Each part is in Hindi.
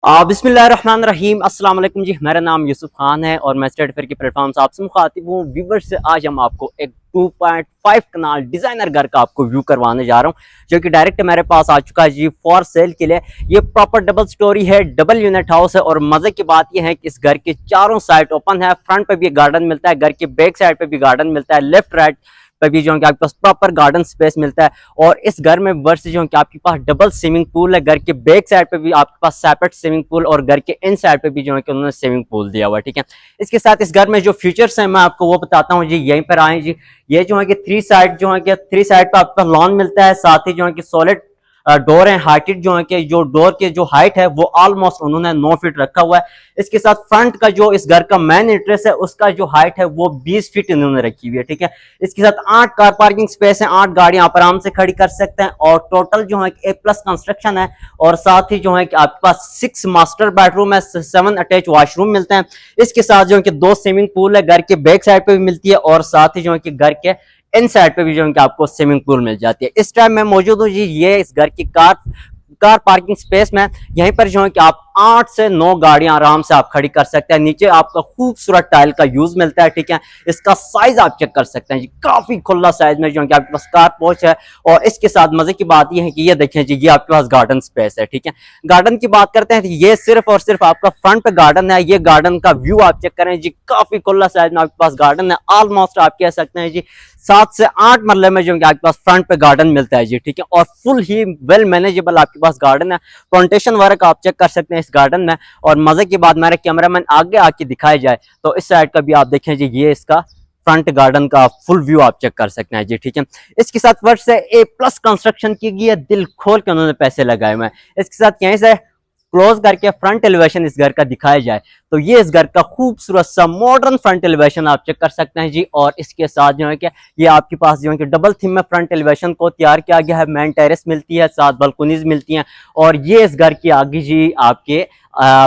बिस्मिल्लाहिर्रहमानिर्रहीम अस्सलाम वालेकुम जी। मेरा नाम यूसुफ खान है और मैं स्टेट फेयर की प्लेटफॉर्म से आपसे मुखातिब हूँ। व्यूअर्स से आज हम आपको एक 2.5 कनाल डिजाइनर घर का आपको व्यू करवाने जा रहा हूँ, जो कि डायरेक्ट मेरे पास आ चुका है जी फॉर सेल के लिए। ये प्रॉपर डबल स्टोरी है, डबल यूनिट हाउस है और मजे की बात यह है कि इस घर के चारों साइड ओपन है। फ्रंट पे भी गार्डन मिलता है, घर के बैक साइड पे भी गार्डन मिलता है, लेफ्ट राइट पे भी जो है कि आपके पास प्रॉपर गार्डन स्पेस मिलता है। और इस घर में वर्ष जो है कि आपके पास डबल स्विमिंग पूल है, घर के बैक साइड पे भी आपके पास सेपरेट स्विमिंग पूल और घर के इन साइड पे भी जो है कि उन्होंने स्विमिंग पूल दिया हुआ है। ठीक है, इसके साथ इस घर में जो फीचर्स हैं मैं आपको वो बताता हूँ जी। यहीं पर आए जी। ये जो है कि थ्री साइड पे आपका लॉन मिलता है, साथ ही जो है कि सॉलिड डोर है। हाइटेड जो है कि जो डोर के जो हाइट है वो ऑलमोस्ट उन्होंने 9 फीट रखा हुआ है। इसके साथ फ्रंट का जो इस घर का मेन इंटरेस्ट है उसका जो हाइट है वो 20 फीट इन्होंने रखी हुई है। ठीक है, इसके साथ 8 कार पार्किंग स्पेस है, 8 गाड़ियां आप आराम से खड़ी कर सकते हैं और टोटल जो है ए प्लस कंस्ट्रक्शन है। और साथ ही जो है कि आपके पास 6 मास्टर बेडरूम है, 7 अटैच वॉशरूम मिलते हैं। इसके साथ जो है कि 2 स्विमिंग पूल है, घर के बैक साइड पे भी मिलती है और साथ ही जो है कि घर के इन साइड पे भी जो है कि आपको स्विमिंग पूल मिल जाती है। इस टाइम मैं मौजूद हूँ जी ये इस घर की कार पार्किंग स्पेस में। यहीं पर जो है कि आप 8 से 9 गाड़ियां आराम से आप खड़ी कर सकते हैं। नीचे आपका खूबसूरत टाइल का यूज मिलता है। ठीक है, इसका साइज आप चेक कर सकते हैं जी, काफी खुला साइज में जो है कि आपके पास कार पोर्च है। और इसके साथ मजे की बात यह है कि ये देखें जी, ये आपके पास गार्डन स्पेस है। ठीक है, गार्डन की बात करते हैं तो ये सिर्फ और सिर्फ आपका फ्रंट पे गार्डन है। ये गार्डन का व्यू आप चेक करें जी, काफी खुला साइज में आपके पास गार्डन है। ऑलमोस्ट आप कह सकते हैं जी 7 से 8 मरले में जो है आपके पास फ्रंट पे गार्डन मिलता है जी। ठीक है, और फुल ही वेल मैनेजेबल आपके पास गार्डन है। प्लांटेशन वर्क आप चेक कर सकते हैं इस गार्डन में। और मजे की बात, मेरे कैमरामैन आगे आके दिखाया जाए तो इस साइड का भी आप देखें जी, ये इसका फ्रंट गार्डन का फुल व्यू आप चेक कर सकते हैं जी। ठीक है, इसके साथ वर्ष से ए प्लस कंस्ट्रक्शन की गई है, दिल खोल के उन्होंने पैसे लगाए हुए हैं। इसके साथ यहीं से क्लोज करके फ्रंट एलिवेशन इस घर का दिखाया जाए तो ये इस घर का खूबसूरत सा मॉडर्न फ्रंट एलिवेशन आप चेक कर सकते हैं जी। और इसके साथ जो है कि ये आपके पास जो है कि डबल थीम में फ्रंट एलिवेशन को तैयार किया गया है। मैन टेरेस मिलती है, साथ बालकोनीज मिलती हैं। और ये इस घर की आगे जी आपके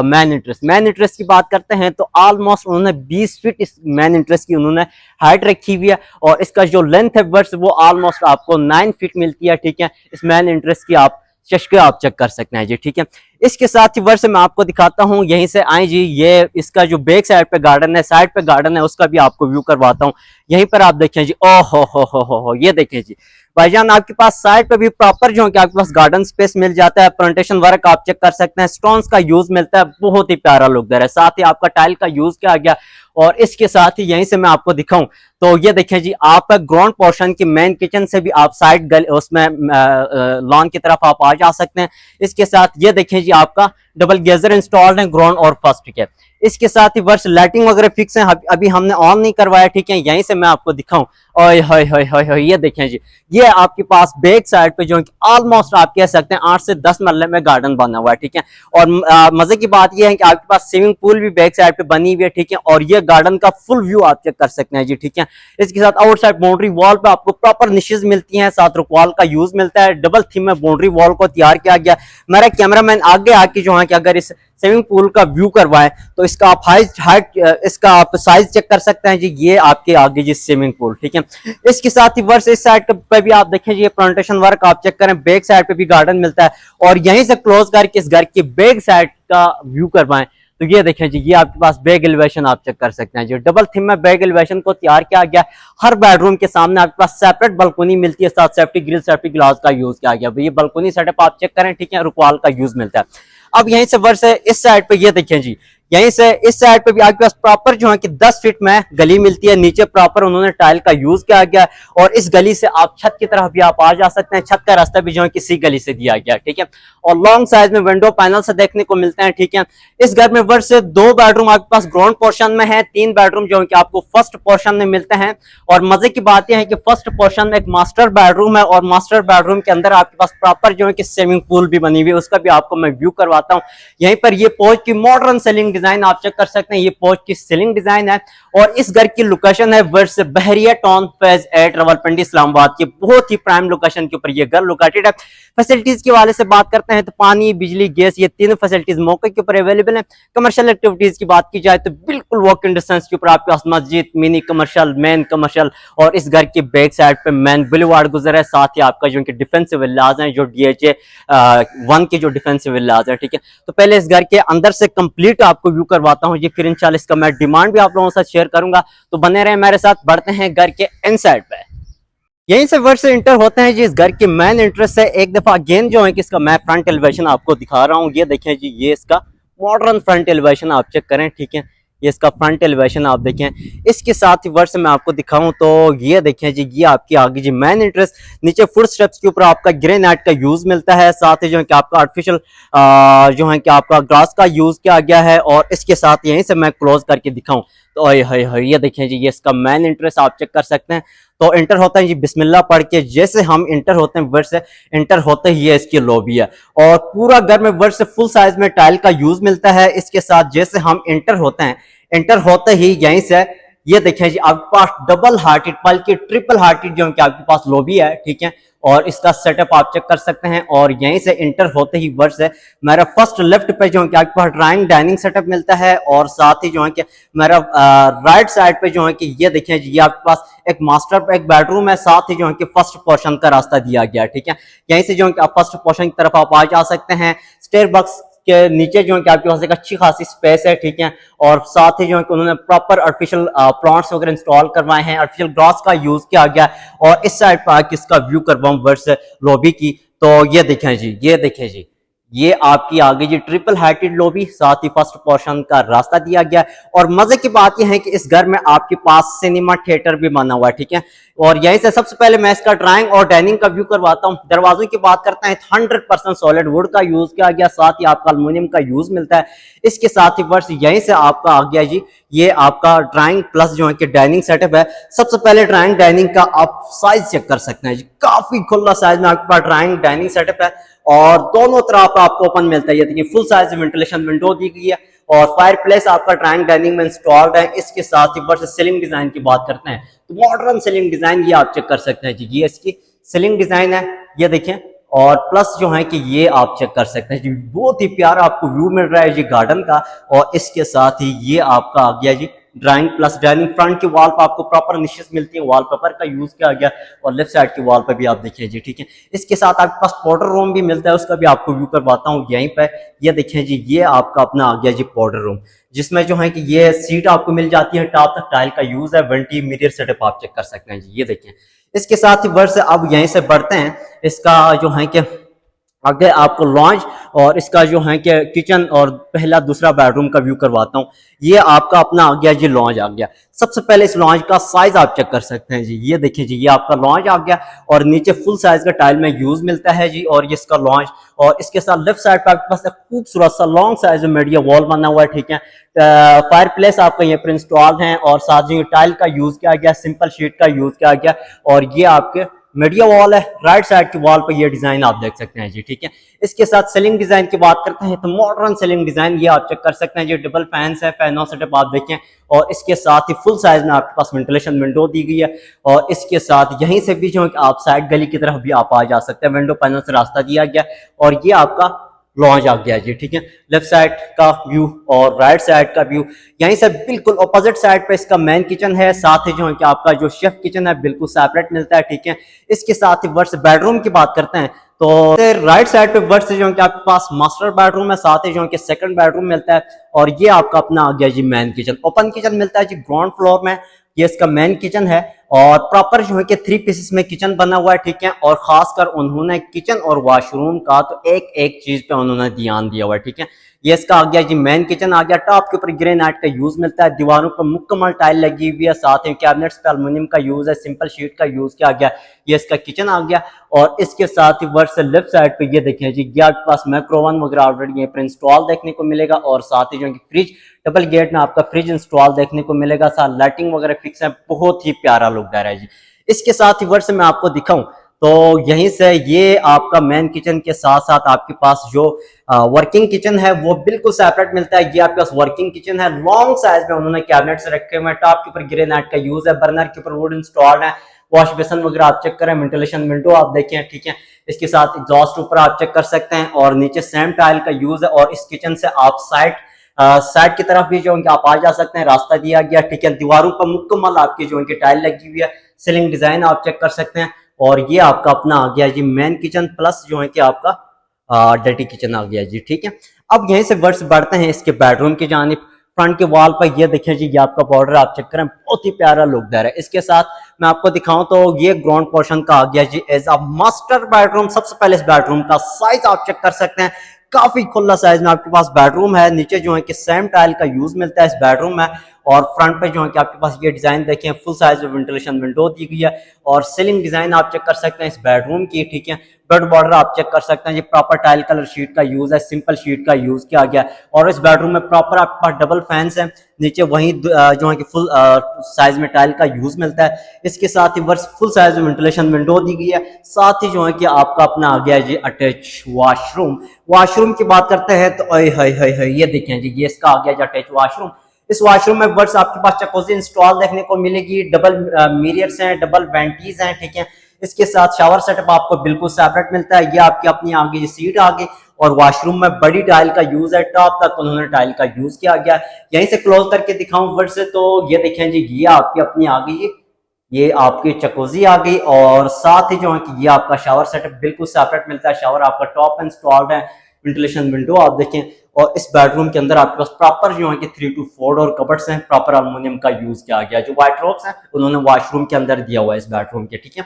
मैन इंटरेस्ट की बात करते हैं तो ऑलमोस्ट उन्होंने 20 फीट इस मैन इंटरेस्ट की उन्होंने हाइट रखी हुई है। और इसका जो लेंथ है वर्ष वो ऑलमोस्ट आपको 9 फीट मिलती है। ठीक है, इस मैन इंटरेस्ट की आप चश्के आप चेक कर सकते हैं जी। ठीक है, इसके साथ ही वर्ष मैं आपको दिखाता हूं, यहीं से आए जी। ये इसका जो बैक साइड पे गार्डन है, साइड पे गार्डन है, उसका भी आपको व्यू करवाता हूं। यहीं पर आप देखें जी, ओ हो, ये देखें जी भाईजान, आपके पास साइड पे भी प्रॉपर जो है कि आपके पास गार्डन स्पेस मिल जाता है। प्लांटेशन वर्क आप चेक कर सकते हैं, स्टोन्स का यूज मिलता है, बहुत ही प्यारा लुक दे रहा है। साथ ही आपका टाइल का यूज किया गया। और इसके साथ ही यहीं से मैं आपको दिखाऊं तो ये देखें जी, आप ग्राउंड पोर्शन की मेन किचन से भी आप साइड उसमें लॉन की तरफ आप आ जा सकते हैं। इसके साथ ये देखें जी, आपका डबल गेजर इंस्टॉल्ड है ग्राउंड और फर्स्ट के। इसके साथ ही वर्ष लाइटिंग वगैरह फिक्स है, अभी हमने ऑन नहीं करवाया। ठीक है, यहीं से मैं आपको दिखाऊं, ओए होए होए होए, ये देखें जी, ये आपके पास बैक साइड पे जो है ऑलमोस्ट आप कह सकते हैं 8 से 10 मरले में गार्डन बना हुआ है। ठीक है, और मजे की बात ये है कि आपके पास स्विमिंग पूल भी बैक साइड पे बनी हुई है। ठीक है, और ये गार्डन का फुल व्यू आप चेक कर सकते हैं जी। ठीक है, इसके साथ आउटसाइड बाउंड्री वॉल पे आपको प्रॉपर निशेज मिलती हैं, साथ रुकवाल का यूज मिलता है। डबल थीम में बाउंड्री वॉल को तैयार किया गया। मेरा कैमरामैन आगे आके जो है कि अगर इस स्विमिंग पूल का व्यू करवाएं तो इसका आप हाइट इसका आप साइज चेक कर सकते हैं जी। ये आपके आगे जी स्विमिंग पूल। ठीक है, इसके साथ ही वर्ष इस साइड पे भी आप देखें जी, प्लांटेशन वर्क आप चेक करें, बैक साइड पे भी गार्डन मिलता है। और यहीं से क्लोज करके इस घर की बैक साइड का व्यू करवाएं तो ये देखें जी, ये आपके पास बैग एलिवेशन आप चेक कर सकते हैं जी। डबल थीम में बैग एलिवेशन को तैयार किया गया। हर बेडरूम के सामने आपके पास सेपरेट बालकोनी मिलती है, साथ सेफ्टी ग्रिल सेफ्टी ग्लास का यूज किया गया। ये बालकोनी सेटअप आप चेक करें। ठीक है, रुकवाल का यूज मिलता है। अब यहीं से वर्ष इस साइड पे ये देखें जी, यहीं से इस साइड पे भी आपके पास प्रॉपर जो है कि 10 फीट में गली मिलती है। नीचे प्रॉपर उन्होंने टाइल का यूज किया गया। और इस गली से आप छत की तरफ भी आप आ जा सकते हैं। छत का रास्ता भी जो है किसी गली से दिया गया। ठीक है, और लॉन्ग साइज में विंडो पैनल से देखने को मिलते हैं। ठीक है, इस घर में वर्ष 2 बेडरूम आपके पास ग्राउंड पोर्शन में है, 3 बेडरूम जो है कि आपको फर्स्ट पोर्शन में मिलते हैं। और मजे की बात यह है कि फर्स्ट पोर्शन में एक मास्टर बेडरूम है और मास्टर बेडरूम के अंदर आपके पास प्रॉपर जो है कि स्विमिंग पूल भी बनी हुई है, उसका भी आपको मैं व्यू करवाता हूँ। यहीं पर ये पोर्च की मॉडर्न सीलिंग डिजाइन आप चेक कर सकते हैं, ये पोर्च की सीलिंग डिजाइन है। और इस घर की लोकेशन है वर्ष बहरिया टाउन फेज 8 रावलपिंडी इस्लामाबाद की बहुत ही प्राइम लोकेशन के ऊपर ये घर लोकेटेड है। फैसिलिटीज के हवाले से बात करते हैं तो पानी, बिजली, गैस, ये तीनों फैसिलिटीज मौके के ऊपर अवेलेबल है। कमर्शियल एक्टिविटीज की बात की जाए तो बिल्कुल वॉक इन डिस्टेंस के ऊपर आपके पास मस्जिद, मिनी कमर्शियल, मेन कमर्शियल और इस घर के बैक साइड पे मेन बुलेवार्ड गुजर है। साथ ही आपका जो डिफेंसिव विलाज है, जो DHA 1 के जो डिफेंसिव विलाज है, ठीक है। तो पहले इस घर के अंदर से कंप्लीट आपको व्यू करवाता हूँ जी, फिर इंशाल्लाह इसका मैं डिमांड भी आप लोगों के साथ शेयर करूंगा। तो बने रहे मेरे साथ, बढ़ते हैं घर के इनसाइड पे। यहीं से वर्ड से इंटर होते हैं जी इस घर की मेन इंटरेस्ट है। एक दफा अगेन जो है कि इसका मैं फ्रंट एलिवेशन आपको दिखा रहा हूँ। ये देखें जी, ये इसका मॉडर्न फ्रंट एलिवेशन आप चेक करें, ठीक है। ये इसका फ्रंट एलिवेशन आप देखें। इसके साथ ही वर्ड से मैं आपको दिखाऊं तो ये देखें जी, ये आपकी आगे जी मेन इंटरेस्ट। नीचे फुट स्टेप्स के ऊपर आपका ग्रेनाइट का यूज मिलता है। साथ ही जो है कि आपका आर्टिफिशियल जो है कि आपका ग्रास का यूज किया गया है। और इसके साथ यहीं से मैं क्लोज करके दिखाऊं तो ये देखें जी, ये इसका मेन इंटरेस्ट आप चेक कर सकते हैं। तो इंटर होता है जी बिस्मिल्लाह पढ़ के, जैसे हम इंटर होते हैं वर्ड से इंटर होते ही ये इसकी लॉबी है। और पूरा घर में वर्ड से फुल साइज में टाइल का यूज मिलता है। इसके साथ जैसे हम इंटर होते हैं, इंटर होते ही यहीं से ये देखें जी आपके पास डबल हार्टेड बल्कि ट्रिपल हार्टेड जो कि आपके पास लॉबी है, ठीक है। और इसका सेटअप आप चेक कर सकते हैं। और यहीं से इंटर होते ही वर्ड से मेरा फर्स्ट लेफ्ट पे जो है कि आपके पास ड्राइंग डाइनिंग सेटअप मिलता है। और साथ ही जो है कि मेरा राइट साइड पे जो है कि ये देखें जी, ये आपके पास एक मास्टर एक बेडरूम है। साथ ही जो है कि फर्स्ट पोर्शन का रास्ता दिया गया, ठीक है। यहीं से जो है कि आप फर्स्ट पोर्शन की तरफ आप आ जा सकते हैं। स्टेयर बॉक्स के नीचे जो है कि आपके पास एक अच्छी खासी स्पेस है, ठीक है। और साथ ही जो है कि उन्होंने प्रॉपर आर्टिफिशियल प्लांट्स वगैरह इंस्टॉल करवाए हैं, आर्टिफिशियल ग्रास का यूज किया गया। और इस साइड पर आके इसका व्यू करवाऊं वर्ड्स लॉबी की, तो ये देखें जी, ये देखें जी, ये आपकी आ गई जी ट्रिपल हाइटेड लॉबी। साथ ही फर्स्ट पोर्शन का रास्ता दिया गया। और मजे की बात यह है कि इस घर में आपके पास सिनेमा थिएटर भी बना हुआ है, ठीक है। और यहीं से सबसे पहले मैं इसका ड्राइंग और डाइनिंग का व्यू करवाता हूँ। दरवाजों की बात करते हैं 100% सॉलिड वुड का यूज किया गया। साथ ही आपका अल्युमिनियम का यूज मिलता है। इसके साथ ही वर्ष यहीं से आपका आ गया जी, ये आपका ड्राइंग प्लस जो है कि डाइनिंग सेटअप है। सबसे पहले ड्राइंग डाइनिंग का आप साइज चेक कर सकते हैं जी, काफी खुला साइज में आपके पास ड्राइंग डाइनिंग सेटअप है। और दोनों तरफ आपको ओपन मिलता है। ये देखिए फुल साइज वेंटिलेशन विंडो दी गई है। और फायर प्लेस आपका ड्राइंग डाइनिंग में इंस्टॉल्ड है। इसके साथ ही वर्ष सीलिंग डिजाइन की बात करते हैं तो मॉडर्न सीलिंग डिजाइन ये आप चेक कर सकते हैं जी, ये इसकी सीलिंग डिजाइन है, ये देखें। और प्लस जो है कि ये आप चेक कर सकते हैं जी, बहुत ही प्यारा आपको व्यू मिल रहा है जी गार्डन का। और इसके साथ ही ये आपका आ गया जी ड्राइंग प्लस डाइनिंग। फ्रंट की वॉल पर आपको प्रॉपर निशेस मिलती है, वॉलपेपर का यूज किया गया। और लेफ्ट साइड की वॉल पर भी आप देखिए जी, ठीक है। इसके साथ आपके पास पाउडर रूम भी मिलता है, उसका भी आपको व्यू करवाता हूँ यहीं पर। ये देखिए जी, ये आपका अपना आ गया जी पाउडर रूम, जिसमें जो है कि ये सीट आपको मिल जाती है। टॉप तक टाइल का यूज है। वेंटी मिरर सेटअप आप चेक कर सकते हैं जी, ये देखिए। इसके साथ ही वर्ष अब यहीं से बढ़ते हैं, इसका जो है कि आगे आपको लॉन्च और इसका जो है कि किचन और पहला दूसरा बेडरूम का व्यू करवाता हूँ। ये आपका अपना आ गया जी लॉन्च आ गया। सबसे पहले इस लॉन्च का साइज आप चेक कर सकते हैं जी, ये देखिए जी, ये आपका लॉन्च आ गया। और नीचे फुल साइज का टाइल में यूज मिलता है जी। और ये इसका लॉन्च, और इसके साथ लेफ्ट साइड पर आपके पास एक खूबसूरत सा लॉन्ग साइज में मीडिया वॉल बना हुआ है, ठीक है। फायर प्लेस आपका यहाँ पर इंस्टॉल है। और साथ ही टाइल का यूज किया गया, सिंपल शीट का यूज किया गया। और ये आपके मीडिया वॉल है। राइट साइड की वॉल पर ये डिजाइन आप देख सकते हैं जी, ठीक है। इसके साथ सीलिंग डिजाइन की बात करते हैं तो मॉडर्न सीलिंग डिजाइन ये आप चेक कर सकते हैं जी। डबल फैंस है, फैनो सेटअप आप देखें। और इसके साथ ही फुल साइज में आपके पास वेंटिलेशन विंडो दी गई है। और इसके साथ यहीं से भी जो है आप साइड गली की तरफ भी आप आ जा सकते हैं, विंडो पैनल से रास्ता दिया गया। और ये आपका लॉन्च आ गया जी, ठीक है। लेफ्ट साइड का व्यू और राइट साइड का व्यू, यहीं से बिल्कुल ऑपोजिट साइड पे इसका मेन किचन है। साथ ही जो है कि आपका जो शेफ किचन है बिल्कुल सेपरेट मिलता है, ठीक है। इसके साथ ही वर्ष बेडरूम की बात करते हैं तो राइट साइड पे वर्ष जो है कि आपके पास मास्टर बेडरूम है। साथ ही जो है कि सेकंड बेडरूम मिलता है। और ये आपका अपना आ गया जी मेन किचन। ओपन किचन मिलता है जी ग्राउंड फ्लोर में, ये इसका मेन किचन है। और प्रॉपर जो है कि 3 पीसेस में किचन बना हुआ है, ठीक है। और खासकर उन्होंने किचन और वॉशरूम का तो एक एक चीज पे उन्होंने ध्यान दिया हुआ है, ठीक है। ये इसका आ गया जी मेन किचन आ गया। टॉप के ऊपर ग्रेनाइट का यूज मिलता है। दीवारों पर मुकम्मल टाइल लगी हुई है। साथ ही कैबिनेट्स पे अल्युमिनियम का यूज है, सिंपल शीट का यूज किया गया। ये इसका किचन आ गया। और इसके साथ ही वर्ष से लेफ्ट साइड पे ये देखें जी, ये आपके पास माइक्रोवन वगैरह ऑलरेडी यहाँ पर इंस्टॉल देखने को मिलेगा। और साथ ही जो है फ्रिज, डबल गेट में आपका फ्रिज इंस्टॉल देखने को मिलेगा। साथ लाइटिंग वगैरह फिक्स है, बहुत ही प्यारा लुक दे रहा है जी। इसके साथ ही वर्ष में आपको दिखाऊं तो यहीं से ये आपका मेन किचन के साथ साथ आपके पास जो वर्किंग किचन है वो बिल्कुल सेपरेट मिलता है। ये आपके पास वर्किंग किचन है, लॉन्ग साइज में उन्होंने कैबिनेट्स रखे हुए हैं। टॉप के ऊपर ग्रेनाइट का यूज है, बर्नर के ऊपर वुड इंस्टॉल्ड है। वॉश बेसन वगैरह आप चेक करें, वेंटिलेशन विंडो आप देखें, ठीक है। इसके साथ एग्जॉस्ट ऊपर आप चेक कर सकते हैं और नीचे सेम टाइल का यूज है। और इस किचन से आप साइड की तरफ भी जो है आप आ जा सकते हैं, रास्ता दिया गया, ठीक है। दीवारों पर मुकम्मल आपकी जो है टाइल लगी हुई है, सीलिंग डिजाइन आप चेक कर सकते हैं। और ये आपका अपना आ गया जी मेन किचन प्लस जो है कि आपका डर्टी किचन आ गया जी, ठीक है। अब यहीं से वर्ड्स बढ़ते हैं इसके बेडरूम की जानिब। फ्रंट के वॉल पर ये देखिए जी, ये आपका बॉर्डर आप चेक करें, बहुत ही प्यारा लुक दे रहा है। इसके साथ मैं आपको दिखाऊं तो ये ग्राउंड पोर्शन का आ गया जी एज अ मास्टर बेडरूम। सबसे पहले इस बेडरूम का साइज आप चेक कर सकते हैं, काफी खुला साइज में आपके पास बेडरूम है। नीचे जो है कि सेम टाइल का यूज मिलता है इस बेडरूम में। और फ्रंट पे जो है कि आपके पास ये डिजाइन देखें, फुल साइज में वेंटिलेशन विंडो दी गई है। और सीलिंग डिजाइन आप चेक कर सकते हैं इस बेडरूम की, ठीक है। बेड बॉर्डर आप चेक कर सकते हैं, ये प्रॉपर टाइल कलर शीट का यूज है, सिंपल शीट का यूज किया गया। और इस बेडरूम में प्रॉपर आपके पास डबल फैंस है, नीचे वहीं जो है कि फुल साइज में टाइल का यूज मिलता है। इसके साथ ही वर्स फुल साइज में वेंटिलेशन विंडो दी गई है। साथ ही जो है कि आपका अपना आ गया जी अटैच वॉशरूम। वॉशरूम की बात करते हैं तो ये देखें जी, ये इसका आ गया जी अटैच वॉशरूम। इस वॉशरूम में वर्स आपके पास जकूज़ी इंस्टॉल देखने को मिलेगी, डबल मिरर्स हैं, डबल वेंटीज हैं, ठीक है। इसके साथ शावर सेटअप आपको बिल्कुल सेपरेट मिलता है। ये आपकी अपनी आगे सीट आगे। और वॉशरूम में बड़ी टाइल का यूज है, टॉप तक उन्होंने टाइल का यूज किया गया। यहीं से क्लोज करके दिखाऊं वर्ड से तो ये देखें जी, ये आपकी अपनी आ गई, ये आपकी चकोजी आ गई। और साथ ही जो है कि ये आपका शावर सेटअप बिल्कुल सेपरेट मिलता है। शावर आपका टॉप इंस्टॉल्ड है, वेंटिलेशन विंडो आप देखें। और इस बेडरूम के अंदर आपके पास प्रॉपर जो है कि 3 to 4 डोर कबर्ड्स हैं, प्रॉपर अल्युमिनियम का यूज किया गया। जो वाइट रॉक्स हैं उन्होंने वॉशरूम के अंदर दिया हुआ है इस बेडरूम के, ठीक है।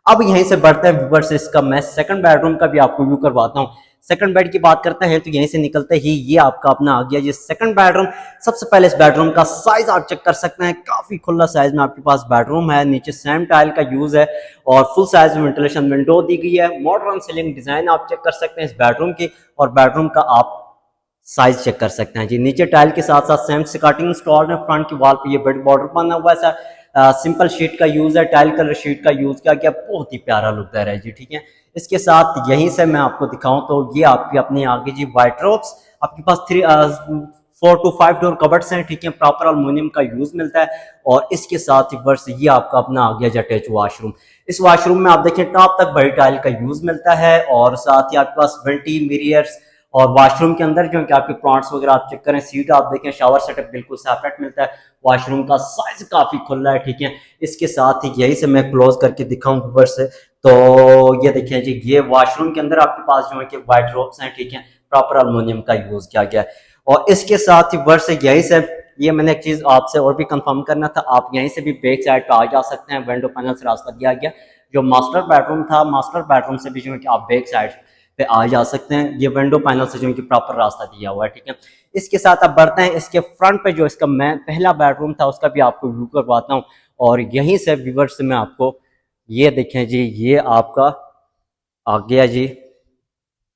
अब यहीं से बढ़ते हैं व्यूअर से, इसका मैं सेकंड बेडरूम का भी आपको व्यू करवाता हूँ। सेकंड बेड की बात करते हैं तो यहीं से निकलते ही ये आपका अपना आ गया ये सेकंड बेडरूम। सबसे पहले इस बेडरूम का साइज आप चेक कर सकते हैं, काफी खुला साइज में आपके पास बेडरूम है। नीचे सेम टाइल का यूज है और फुल साइज में वेंटिलेशन विंडो दी गई है। मॉडर्न सीलिंग डिजाइन आप चेक कर सकते हैं इस बेडरूम की। और बेडरूम का आप साइज चेक कर सकते हैं जी। नीचे टाइल के साथ साथ सेम स्कर्टिंग इंस्टॉल्ड है। फ्रंट की वॉल पे ये बेड बॉर्डर बना हुआ है सर। सिंपल शीट का यूज है, टाइल कलर शीट का यूज किया गया, बहुत ही प्यारा लुक दे रहा है जी, ठीक है। इसके साथ यहीं से मैं आपको दिखाऊं तो ये आपकी अपनी आगे जी वाइट रॉक्स आपके पास 4 to 5 डोर कबर्ड्स हैं, ठीक है। प्रॉपर अल्युमिनियम का यूज मिलता है। और इसके साथ ही वर्ष ये आपका अपना आ गया अटैच वॉशरूम। इस वॉशरूम में आप देखें टॉप तक बड़ी टाइल का यूज मिलता है। और साथ ही आपके पास वेंटी मिरर्स और वॉशरूम के अंदर जो है कि आपके प्लांट्स वगैरह आप चेक करें, सीट आप देखें, शावर सेटअप बिल्कुल सेपरेट मिलता है। वॉशरूम का साइज काफी खुला है, ठीक है। इसके साथ ही यही से मैं क्लोज करके दिखाऊं व्यूअर से तो ये देखें जी, ये वॉशरूम के अंदर आपके पास जो है कि वाइट रॉक्स हैं, ठीक है। प्रॉपर अल्युमिनियम का यूज किया गया है। और इसके साथ ही व्यूअर से यही से ये मैंने एक चीज आपसे और भी कंफर्म करना था, आप यहीं से भी बैक साइड पे आ जा सकते हैं। विंडो पैनल से रास्ता दिया गया। जो मास्टर बेडरूम था, मास्टर बेडरूम से भी जो है कि आप बैक साइड पे आ जा सकते हैं। ये विंडो पैनल से जो है कि प्रॉपर रास्ता दिया हुआ है, ठीक है। इसके साथ अब बढ़ते हैं इसके फ्रंट पे, जो इसका मैं पहला बेडरूम था उसका भी आपको व्यू करवाता हूँ। और यहीं से व्यूअर्स से मैं आपको ये देखें जी, ये आपका आ गया जी,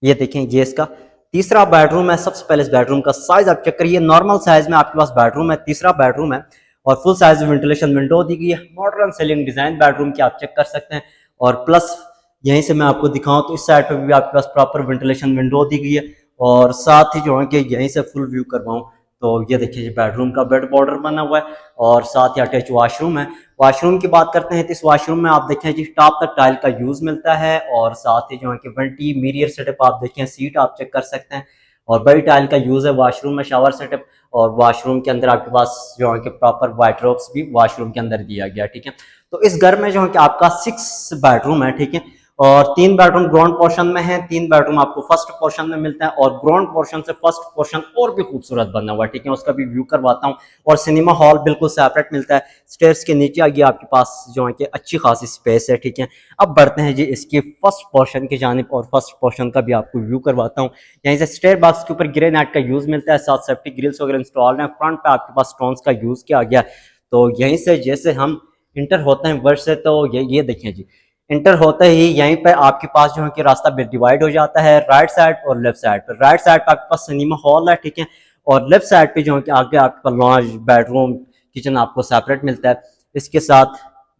ये देखें ये इसका तीसरा बेडरूम है। सबसे पहले इस बेडरूम का साइज आप चेक करिए, नॉर्मल साइज में आपके पास बेडरूम है, तीसरा बेडरूम है। और फुल साइज वेंटिलेशन विंडो दी गई है, मॉडर्न सीलिंग डिजाइन बेडरूम की आप चेक कर सकते हैं। और प्लस यहीं से मैं आपको दिखाऊं तो इस साइड पे भी आपके पास प्रॉपर वेंटिलेशन विंडो दी गई है। और साथ ही जो है कि यहीं से फुल व्यू करवाऊं तो ये देखिए बेडरूम का बेड बॉर्डर बना हुआ है। और साथ ही अटैच वॉशरूम है। वॉशरूम की बात करते हैं तो इस वॉशरूम में आप देखें जी टॉप तक टाइल का यूज मिलता है। और साथ ही जो है कि वेंटी मिरर सेटअप आप देखें, सीट आप चेक कर सकते हैं। और बड़ी टाइल का यूज है वॉशरूम में, शावर सेटअप। और वॉशरूम के अंदर आपके पास जो है कि प्रॉपर वाइट रॉक्स भी वॉशरूम के अंदर दिया गया, ठीक है। तो इस घर में जो है कि आपका 6 बेडरूम है, ठीक है। और 3 बेडरूम ग्राउंड पोर्शन में है, 3 बेडरूम आपको फर्स्ट पोर्शन में मिलता है। और ग्राउंड पोर्शन से फर्स्ट पोर्शन और भी खूबसूरत बना हुआ है, ठीक है। उसका भी व्यू करवाता हूँ। और सिनेमा हॉल बिल्कुल सेपरेट मिलता है। स्टेयर्स के नीचे आगे आपके पास जो है कि अच्छी खासी स्पेस है, ठीक है। अब बढ़ते हैं जी इसकी फर्स्ट पोर्शन की जानिब और फर्स्ट पोर्शन का भी आपको व्यू करवाता हूँ। यहीं से स्टेयर बॉक्स के ऊपर ग्रेनाइट का यूज मिलता है, साथ सेफ्टी ग्रिल्स वगैरह इंस्टॉल है। फ्रंट पे आपके पास स्टोन्स का यूज किया गया। तो यहीं से जैसे हम इंटर होते हैं वर्ड से तो ये देखें जी, इंटर होते ही यहीं पर आपके पास जो है कि रास्ता डिवाइड हो जाता है राइट साइड और लेफ्ट साइड पर। राइट साइड पर आपके पास सिनेमा हॉल है, ठीक है। और लेफ्ट साइड पे जो है कि आगे आपके पास लॉन्ज, बेडरूम, किचन आपको सेपरेट मिलता है। इसके साथ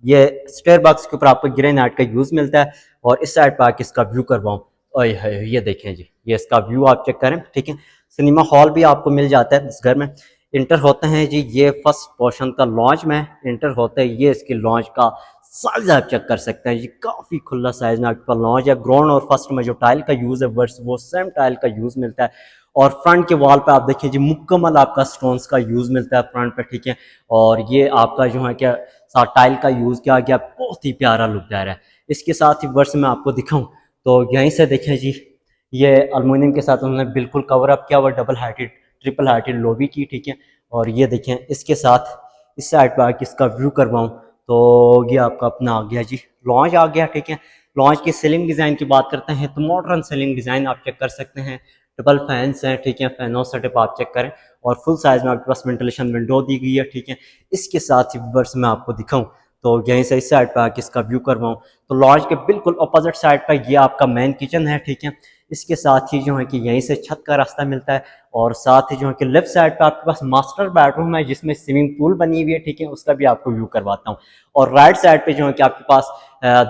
ये स्टेयर बॉक्स के ऊपर आपको ग्रेनाइट का यूज मिलता है। और इस साइड पर आके इसका व्यू करवाऊँ, ये देखें जी, ये इसका व्यू आप चेक करें, ठीक है। सिनेमा हॉल भी आपको मिल जाता है इस घर में। इंटर होते हैं जी, ये फर्स्ट पोर्शन का लॉन्च में इंटर होते हैं, ये इसकी लॉन्च का साइज आप चेक कर सकते हैं, ये काफ़ी खुला साइज में आपके पास लॉन्च है। ग्राउंड और फर्स्ट में जो टाइल का यूज़ है वर्स वो सेम टाइल का यूज़ मिलता है। और फ्रंट के वॉल पे आप देखिए जी मुकम्मल आपका स्टोन्स का यूज़ मिलता है फ्रंट पे, ठीक है। और ये आपका जो है क्या साथ टाइल का यूज़ किया गया, बहुत ही प्यारा लुक दे रहा है। इसके साथ ही वर्स में आपको दिखाऊं तो यहीं से देखें जी, ये अल्मुनियम के साथ उन्होंने बिल्कुल कवर अप किया हुआ, double heighted triple heighted lobby की, ठीक है। और ये देखें इसके साथ इस साइड पर आके इसका व्यू करवाऊँ तो ये आपका अपना आ गया जी लॉन्च आ गया, ठीक है। लॉन्च की सीलिंग डिज़ाइन की बात करते हैं तो मॉडर्न सीलिंग डिज़ाइन आप चेक कर सकते हैं। डबल फैंस हैं, ठीक है। फैनो सेटअप आप चेक करें और फुल साइज में आपके पास वेंटिलेशन विंडो दी गई है, ठीक है। इसके साथ ही वर्स में आपको दिखाऊं तो यहीं से इस साइड पर आके इसका व्यू करवाऊँ तो लॉन्च के बिल्कुल अपोजिट साइड पर ये आपका मेन किचन है, ठीक है। इसके साथ ही जो है कि यहीं से छत का रास्ता मिलता है और साथ ही जो है कि लेफ्ट साइड पे आपके पास मास्टर बेडरूम है जिसमें स्विमिंग पूल बनी हुई है, ठीक है। उसका भी आपको व्यू करवाता हूँ। और राइट साइड पे जो है कि आपके पास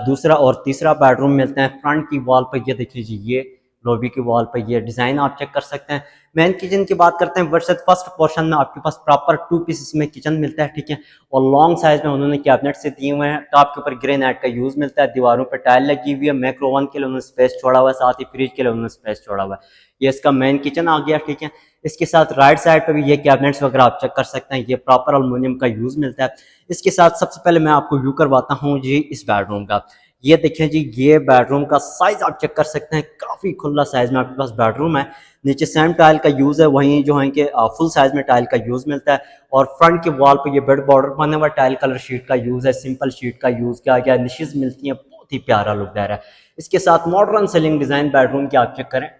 दूसरा और तीसरा बेडरूम मिलते हैं। फ्रंट की वॉल पर ये देख लीजिए, ये लॉबी की वॉल पर ये डिज़ाइन आप चेक कर सकते हैं। मेन किचन की बात करते हैं वर्सेस फर्स्ट पोर्शन में आपके पास प्रॉपर 2 पीसेस में किचन मिलता है, ठीक है। और लॉन्ग साइज में उन्होंने कैबिनेट से दिए हुए हैं। टॉप के ऊपर ग्रेनाइट का यूज़ मिलता है, दीवारों पर टाइल लगी हुई है, माइक्रो ओवन के लिए उन्होंने स्पेस छोड़ा हुआ है, साथ ही फ्रिज के लिए उन्होंने स्पेस छोड़ा हुआ है। ये इसका मेन किचन आ गया, ठीक है। इसके साथ राइट साइड पे भी ये कैबिनेट्स वगैरह आप चेक कर सकते हैं, ये प्रॉपर अल्युमिनियम का यूज़ मिलता है। इसके साथ सबसे पहले मैं आपको व्यू करवाता हूँ जी इस बेडरूम का। ये देखें जी, ये बेडरूम का साइज आप चेक कर सकते हैं, काफ़ी खुला साइज में आपके पास बेडरूम है। नीचे सेम टाइल का यूज़ है, वहीं जो है कि फुल साइज में टाइल का यूज़ मिलता है। और फ्रंट के वॉल पे ये बेड बॉर्डर बना हुआ टाइल कलर शीट का यूज़ है, सिंपल शीट का यूज़ किया गया, निशेज मिलती हैं, बहुत ही प्यारा लुक दे रहा है। इसके साथ मॉडर्न सीलिंग डिज़ाइन बेडरूम की आप चेक करें,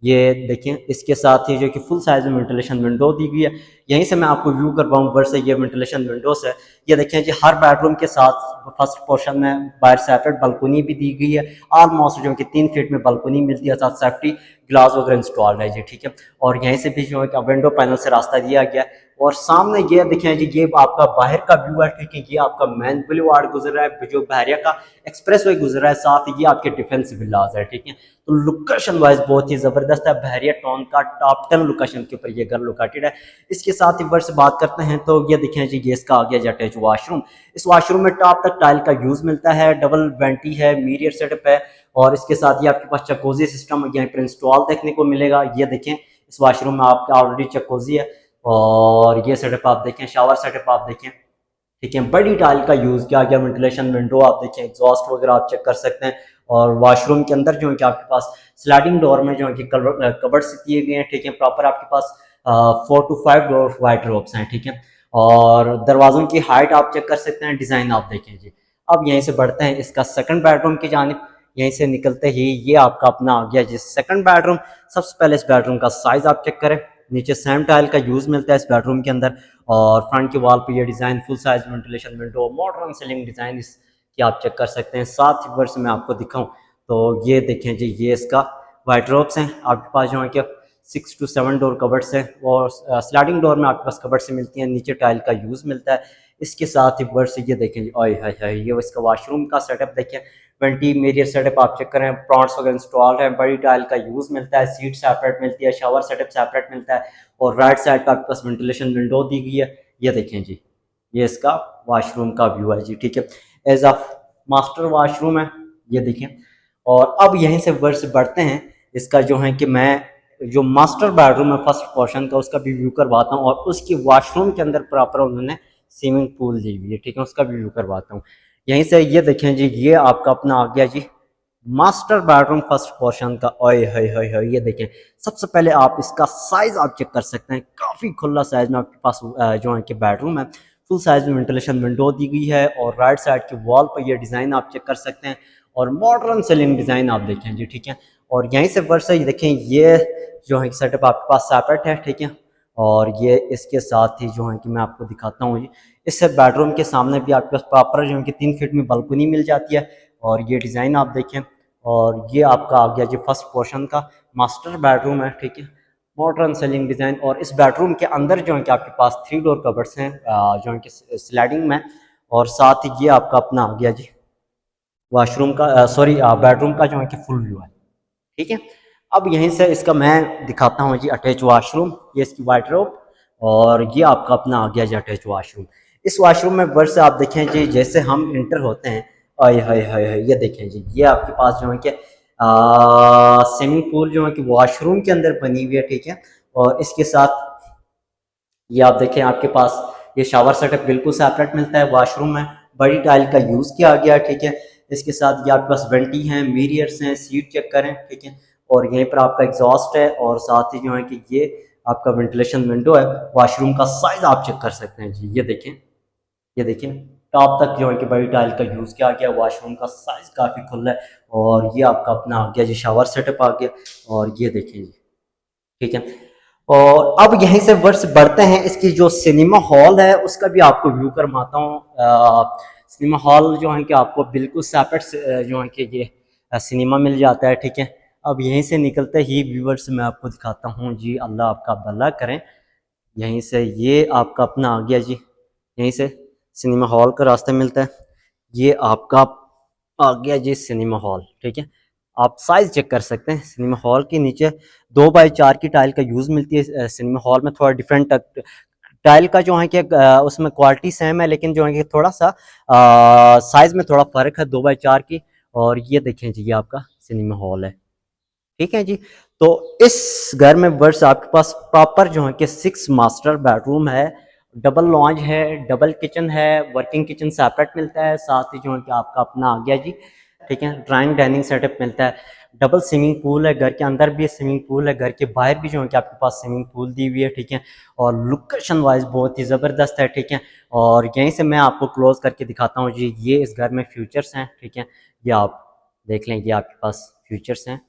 ये देखें। इसके साथ ही जो कि फुल साइज में वेंटिलेशन विंडो दी गई है। यहीं से मैं आपको व्यू करवाऊँ ऊपर से, ये वेंटिलेशन विंडोज है। ये देखें जी, हर बेडरूम के साथ फर्स्ट पोर्शन में बाहर सेपरेट बालकनी भी दी गई है। ऑलमोस्ट जो कि 3 फीट में बालकनी मिलती है, साथ सेफ्टी ग्लास वगैरह इंस्टॉल है जी, ठीक है। और यहीं से भी जो है कि विंडो पैनल से रास्ता दिया गया है। और सामने ये देखें जी, ये आपका बाहर का व्यू है, ठीक है। ये आपका मेन बुलेवार्ड गुजर रहा है, जो बहरिया का एक्सप्रेस वे गुजर रहा है, साथ ही ये आपके डिफेंस विलाज है, ठीक है। तो लोकेशन वाइज बहुत ही जबरदस्त है, बहरिया टाउन का टॉप 10 लोकेशन के ऊपर ये घर लोकेटेड है। इसके साथ ही वर्ष बात करते हैं तो ये देखें जी, ये इसका आ गया अटैच वाशरूम। इस वाशरूम में टॉप तक टाइल का यूज मिलता है, डबल वेंटी है, मीरियर सेटअप है। और इसके साथ ही आपके पास चकोजी सिस्टम यहाँ पर इंस्टॉल देखने को मिलेगा। ये देखें, इस वाशरूम में आपका ऑलरेडी चकोजी है। और ये सेटअप आप देखें, शावर सेटअप आप देखें, ठीक है। बड़ी टाइल का यूज किया गया, वेंटिलेशन विंडो आप देखें, एग्जॉस्ट वगैरह आप चेक कर सकते हैं। और वॉशरूम के अंदर जो है कि आपके पास स्लाइडिंग डोर में जो है कि कबर्ड से दिए गए हैं, ठीक है। प्रॉपर आपके पास 4 to 5 डोर वाइट रोप्स हैं, ठीक है। और दरवाजों की हाइट आप चेक कर सकते हैं, डिजाइन आप देखें जी। अब यहीं से बढ़ते हैं इसका सेकंड बेडरूम की जानिब। यहीं से निकलते ही ये आपका अपना आ गया जी सेकंड बेडरूम। सबसे पहले इस बेडरूम का साइज आप चेक करें, नीचे सेम टाइल का यूज मिलता है इस बेडरूम के अंदर। और फ्रंट की वॉल पे ये design full size ventilation window, modern ceiling design इसकी आप चेक कर सकते हैं। साथ ही वर्ष में आपको दिखाऊं तो ये देखें जी, ये इसका वाइड्रोब्स हैं। आपके पास जो है कि 6 to 7 डोर कबर्ड्स हैं और स्लाइडिंग डोर में आपके पास कबर्ड से मिलती हैं, नीचे टाइल का यूज़ मिलता है। इसके साथ ही वर्ष ये देखें जी, ओए हाय हाय, ये इसका वाशरूम का सेटअप देखें, 20 मीरियर सेटअप आप चेक करें, प्रॉन्ट्स वगैरह इंस्टॉल है, बड़ी टाइल का यूज़ मिलता है, सीट सेपरेट मिलती है, शावर सेटअप सेपरेट मिलता है। और राइट साइड पर आपके पास वेंटिलेशन विंडो दी गई है। ये देखें जी, ये इसका वाशरूम का व्यू है जी, ठीक है। एज ऑफ मास्टर वाशरूम है, ये देखें। और अब यहीं से वर्ष बढ़ते हैं, इसका जो है कि मैं जो मास्टर बेडरूम है फर्स्ट पोर्शन का, उसका भी व्यू करवाता हूँ। और उसकी वॉशरूम के अंदर प्रॉपर उन्होंने स्विमिंग पूल दी हुई है, ठीक है, उसका भी व्यू करवाता हूँ। यहीं से ये देखें जी, ये आपका अपना आ गया जी मास्टर बेडरूम फर्स्ट पोर्शन का। ओए हाय हाय हाय, ये देखें। सबसे पहले आप इसका साइज आप चेक कर सकते हैं, काफ़ी खुला साइज में आपके पास जो है कि बेडरूम है। फुल साइज में वेंटिलेशन विंडो दी गई है। और राइट साइड की वॉल पर ये डिज़ाइन आप चेक कर सकते हैं। और मॉडर्न सीलिंग डिज़ाइन आप देखें जी, ठीक है। और यहीं से वर्ष देखें, ये जो है सेटअप आपके पास सेपरेट है, ठीक है। और ये इसके साथ ही जो है कि मैं आपको दिखाता हूँ जी, इस बेडरूम के सामने भी आपके पास प्रॉपर जो है कि 3 फीट में बालकनी मिल जाती है। और ये डिज़ाइन आप देखें। और ये आपका आ गया जी फर्स्ट पोर्शन का मास्टर बेडरूम है, ठीक है। Modern selling design. और इस बेडरूम के अंदर जो है कि आपके पास 3 डोर कबर्ड्स हैं जो है कि स्लाइडिंग में। और साथ ही ये आपका अपना आ गया जी वाशरूम का सॉरी बेडरूम का जो है कि फुल व्यू है, ठीक है। अब यहीं से इसका मैं दिखाता हूँ जी अटैच वाशरूम। ये इसकी वाइडरोब और ये आपका अपना आ गया जी अटैच वाशरूम। इस वाशरूम में वर्ष आप देखें जी, जैसे हम इंटर होते हैं आय हाय हाय हाय, ये देखें जी, ये आपके पास जो है कि स्विमिंग पूल जो है कि वॉशरूम के अंदर बनी हुई है, ठीक है। और इसके साथ ये आप देखें आपके पास ये शावर सेटअप बिल्कुल सेपरेट मिलता है, वॉशरूम है, बड़ी टाइल का यूज़ किया गया, ठीक है। इसके साथ ये आपके पास वेंटी हैं, मीरियर्स हैं, सीट चेक करें, ठीक है। और यहीं पर आपका एग्जॉस्ट है और साथ ही जो है कि ये आपका वेंटिलेशन विंडो है। वॉशरूम का साइज आप चेक कर सकते हैं जी, ये देखें, ये देखिए टॉप तक जो है कि बड़ी टाइल का यूज़ किया गया। वॉशरूम का साइज काफ़ी खुला है और ये आपका अपना आ गया जी शावर सेटअप आ गया। और ये देखें जी, ठीक है। और अब यहीं से वर्ष बढ़ते हैं, इसकी जो सिनेमा हॉल है उसका भी आपको व्यू करवाता हूँ। सिनेमा हॉल जो है कि आपको बिल्कुल सेपरेट जो है कि ये सिनेमा मिल जाता है, ठीक है। अब यहीं से निकलते ही व्यूवर्स मैं आपको दिखाता हूँ जी, अल्लाह आपका भला करें। यहीं से ये आपका अपना आ गया जी, यहीं से सिनेमा हॉल का रास्ता मिलता है। ये आपका आ गया जी सिनेमा हॉल, ठीक है। आप साइज चेक कर सकते हैं सिनेमा हॉल के नीचे 2x4 की टाइल का यूज़ मिलती है। सिनेमा हॉल में थोड़ा डिफरेंट टाइल का जो है कि उसमें क्वालिटी सेम है, लेकिन जो है कि थोड़ा सा साइज में थोड़ा फ़र्क है 2x4 की। और ये देखें जी, ये आपका सिनेमा हॉल है, ठीक है जी। तो इस घर में वर्ष आपके पास प्रॉपर जो है कि 6 मास्टर बेडरूम है, डबल लॉन्ज है, डबल किचन है, वर्किंग किचन सेपरेट मिलता है, साथ ही जो है कि आपका अपना आ गया जी, ठीक है, ड्राइंग डाइनिंग सेटअप मिलता है। डबल स्विमिंग पूल है, घर के अंदर भी स्विमिंग पूल है, घर के बाहर भी जो है कि आपके पास स्विमिंग पूल दी हुई है, ठीक है। और लोकेशन वाइज बहुत ही ज़बरदस्त है, ठीक है। और यहीं से मैं आपको क्लोज करके दिखाता हूँ जी, ये इस घर में फ्यूचर्स हैं, ठीक है। ये आप देख लें, ये आपके पास फ्यूचर्स हैं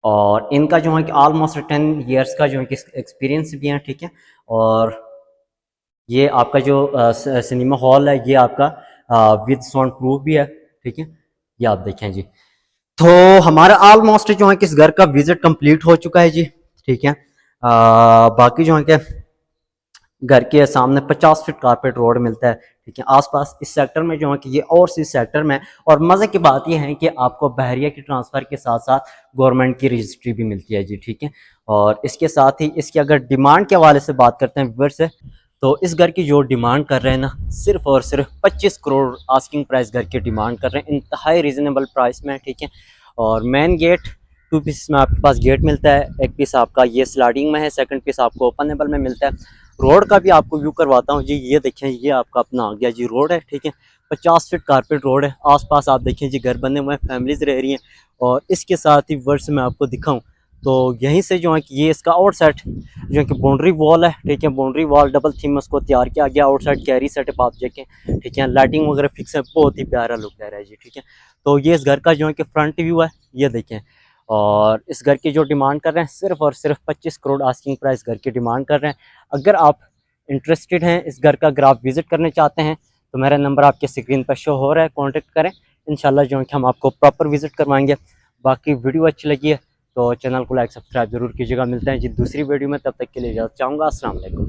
और इनका जो है कि ऑलमोस्ट 10 ईयर्स का जो है कि एक्सपीरियंस भी है, ठीक है। और ये आपका जो सिनेमा हॉल है, ये आपका विद साउंड प्रूफ भी है, ठीक है। ये आप देखें जी। तो हमारा ऑलमोस्ट जो है कि इस घर का विजिट कंप्लीट हो चुका है जी, ठीक है। बाकी जो है कि घर के सामने 50 फीट कारपेट रोड मिलता है, ठीक है। आसपास इस सेक्टर में जो है कि ये और इस सेक्टर में, और मज़े की बात ये है कि आपको बहरिया की ट्रांसफ़र के साथ साथ गवर्नमेंट की रजिस्ट्री भी मिलती है जी, ठीक है। और इसके साथ ही इसकी अगर डिमांड के हवाले से बात करते हैं व्यूअर से, तो इस घर की जो डिमांड कर रहे हैं ना, सिर्फ और सिर्फ 25 करोड़ आस्किंग प्राइस घर की डिमांड कर रहे हैं, इंतहाई रीज़नेबल प्राइस में, ठीक है। और मेन गेट 2 पीस में आपके पास गेट मिलता है, एक पीस आपका ये स्लाइडिंग में है, सेकंड पीस आपको ओपनेबल में मिलता है। रोड का भी आपको व्यू करवाता हूँ जी, ये देखें, ये आपका अपना आ गया जी रोड है, ठीक है। 50 फीट कारपेट रोड है, आसपास आप देखें जी घर बने हुए हैं, फैमिलीज रह रही हैं। और इसके साथ ही वर्ष में आपको दिखाऊं तो यहीं से जो है कि ये इसका आउटसाइड जो है कि बाउंड्री वॉल है, ठीक है। बाउंड्री वॉल डबल थीम उसको तैयार किया गया, आउटसाइड कैरी सेटअप आप देखें, ठीक है। लाइटिंग वगैरह फिक्स है, बहुत ही प्यारा लुक दे रहा है जी, ठीक है। तो ये इस घर का जो है कि फ्रंट व्यू है, ये देखें। और इस घर की जो डिमांड कर रहे हैं, सिर्फ और सिर्फ 25 करोड़ आस्किंग प्राइस घर की डिमांड कर रहे हैं। अगर आप इंटरेस्टेड हैं इस घर का, अगर आप विज़िट करने चाहते हैं, तो मेरा नंबर आपके स्क्रीन पर शो हो रहा है, कांटेक्ट करें। इंशाल्लाह जो है कि हम आपको प्रॉपर विज़िट करवाएंगे। बाकी वीडियो अच्छी लगी है तो चैनल को लाइक सब्सक्राइब जरूर कीजिएगा। मिलते हैं जी दूसरी वीडियो में, तब तक के लिए इजाज़त चाहूँगा। अस्सलाम वालेकुम।